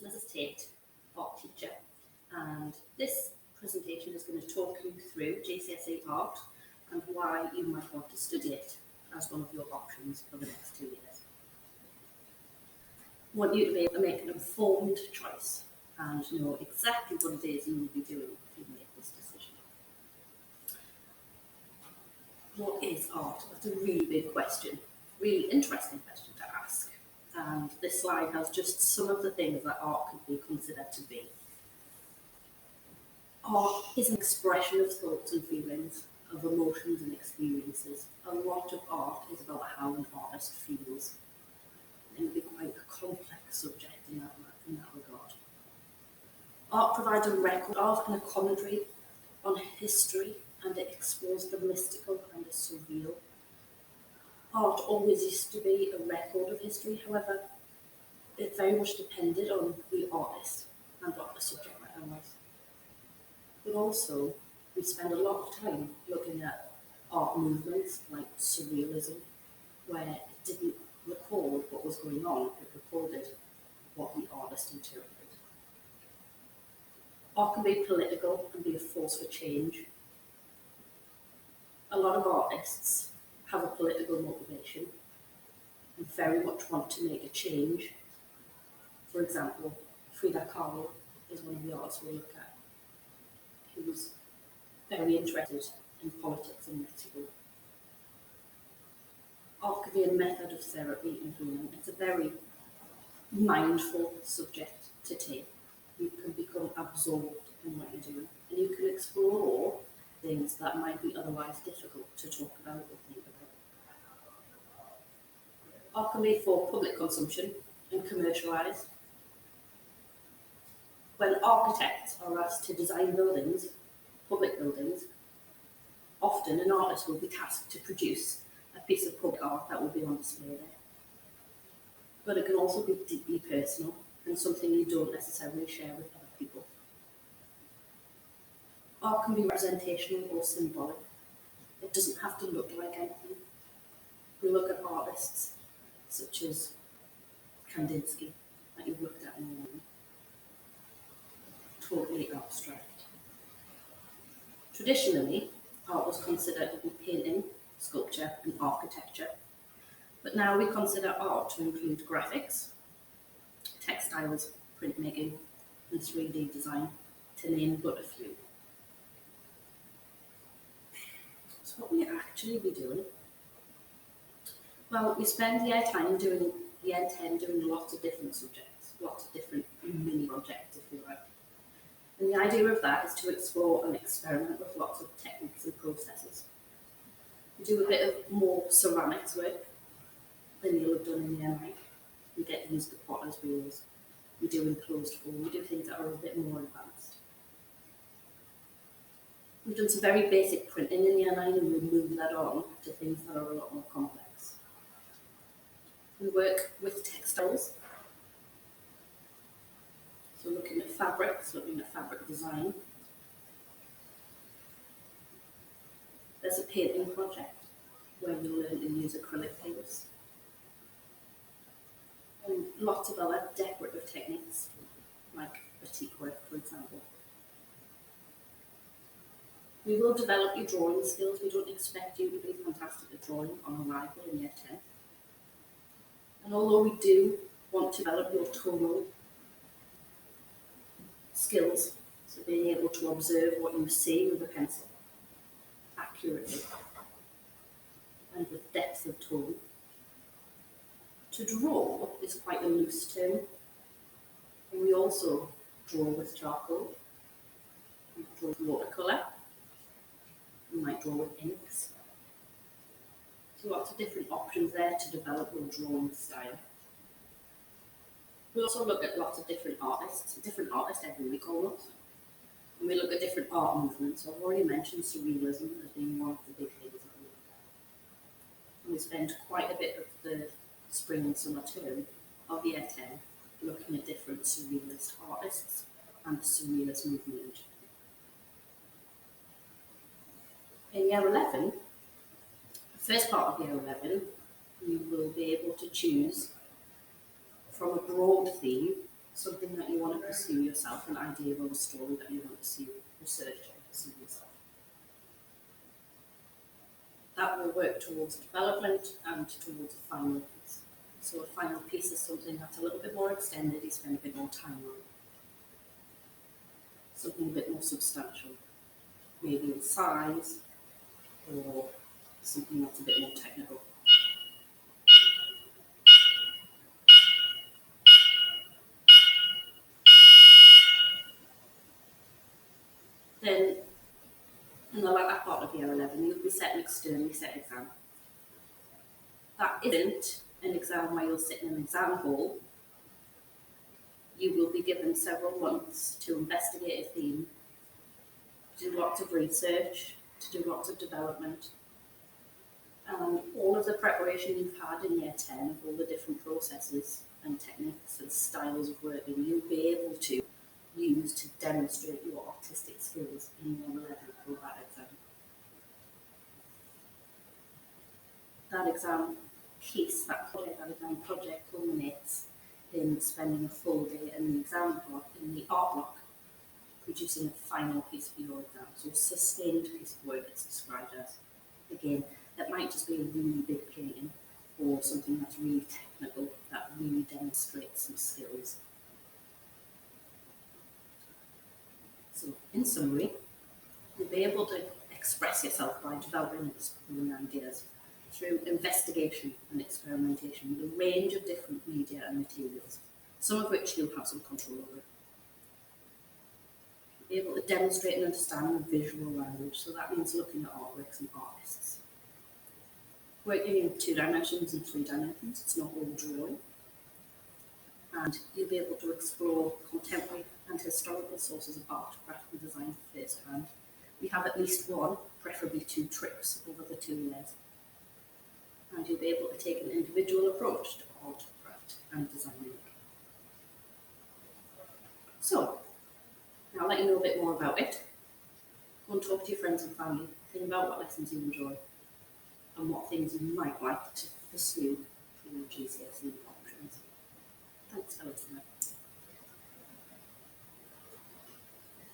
Mrs. Tate, art teacher, and this presentation is going to talk you through GCSE art and why you might want to study it as one of your options for the next 2 years. I want you to be able to make an informed choice and know exactly what it is you will be doing if you make this decision. What is art? That's a really big question, really interesting question to ask. And this slide has just some of the things that art could be considered to be. Art is an expression of thoughts and feelings, of emotions and experiences. A lot of art is about how an artist feels. It can be quite a complex subject in that regard. Art provides a record of and a commentary on history, and it explores the mystical and the surreal. Art always used to be a record of history, however, it very much depended on the artist and what the subject matter was. But also, we spend a lot of time looking at art movements like surrealism, where it didn't record what was going on, it recorded what the artist interpreted. Art can be political and be a force for change. A lot of artists have a political motivation and very much want to make a change. For example, Frida Kahlo is one of the artists we'll look at, who was very interested in politics in Mexico. Art can be a method of therapy and healing. It's a very mindful subject to take. You can become absorbed in what you're doing, and you can explore things that might be otherwise difficult to talk about or think about. Art can be for public consumption and commercialised. When architects are asked to design buildings, public buildings, often an artist will be tasked to produce a piece of public art that will be on display there. But it can also be deeply personal and something you don't necessarily share with other people. Art can be representational or symbolic. It doesn't have to look like anything. We look at artists such as Kandinsky, that you've looked at in the room. Totally abstract. Traditionally, art was considered to be painting, sculpture and architecture, but now we consider art to include graphics, textiles, printmaking and 3D design, to name but a few. So what will you actually be doing? Well, we spend year 10 doing lots of different subjects, lots of different mini projects if you like. And the idea of that is to explore and experiment with lots of techniques and processes. We do a bit of more ceramics work than you'll have done in year 9. We get used to potter's wheels. We do enclosed form. We do things that are a bit more advanced. We've done some very basic printing in year 9 and we'll move that on to things that are a lot more complex. We work with textiles. So looking at fabrics, looking at fabric design. There's a painting project where you learn to use acrylic paints. And lots of other decorative techniques, like batik work, for example. We will develop your drawing skills. We don't expect you to be fantastic at drawing on arrival in year 10. And although we do want to develop your tonal skills, so being able to observe what you see with a pencil accurately and with depth of tone. To draw is quite a loose term, and we also draw with charcoal, we draw with watercolour, we might draw with inks. So lots of different options there to develop your drawing style. We also look at lots of different artists every week almost. And we look at different art movements. So I've already mentioned surrealism as being one of the big things that we look at. And we spend quite a bit of the spring and summer term of year 10 looking at different surrealist artists and the surrealist movement. In year 11, the first part of year 11, you will be able to choose from a broad theme something that you want to pursue yourself, an idea or a story that you want to pursue, research and pursue yourself. That will work towards development and towards a final piece. So a final piece is something that's a little bit more extended, you spend a bit more time on. Something a bit more substantial, maybe in size, or something that's a bit more technical. Then, in the latter part of year 11, you'll be set an externally set exam. That isn't an exam where you'll sit in an exam hall. You will be given several months to investigate a theme, to do lots of research, to do lots of development, and all of the preparation you've had in year 10, all the different processes and techniques and styles of working, you'll be able to use to demonstrate your artistic skills in year 11 for that exam. That exam piece, that exam project culminates in spending a full day in the exam block, in the art block, producing a final piece for your exam. So a sustained piece of work it's described as. Again, that might just be a really big painting or something that's really technical, that really demonstrates some skills. So in summary, you'll be able to express yourself by developing and exploring ideas through investigation and experimentation with a range of different media and materials, some of which you'll have some control over. You'll be able to demonstrate and understand the visual language, so that means looking at artworks and artists. Working in 2 dimensions and 3 dimensions, it's not all drawing. And you'll be able to explore contemporary and historical sources of art, craft and design firsthand. We have at least one, preferably 2 trips over the 2 years. And you'll be able to take an individual approach to art, craft and designing. So, now I'll let you know a bit more about it. Go and talk to your friends and family, think about what lessons you enjoy and what things you might like to pursue for your GCSE options. Thanks for listening.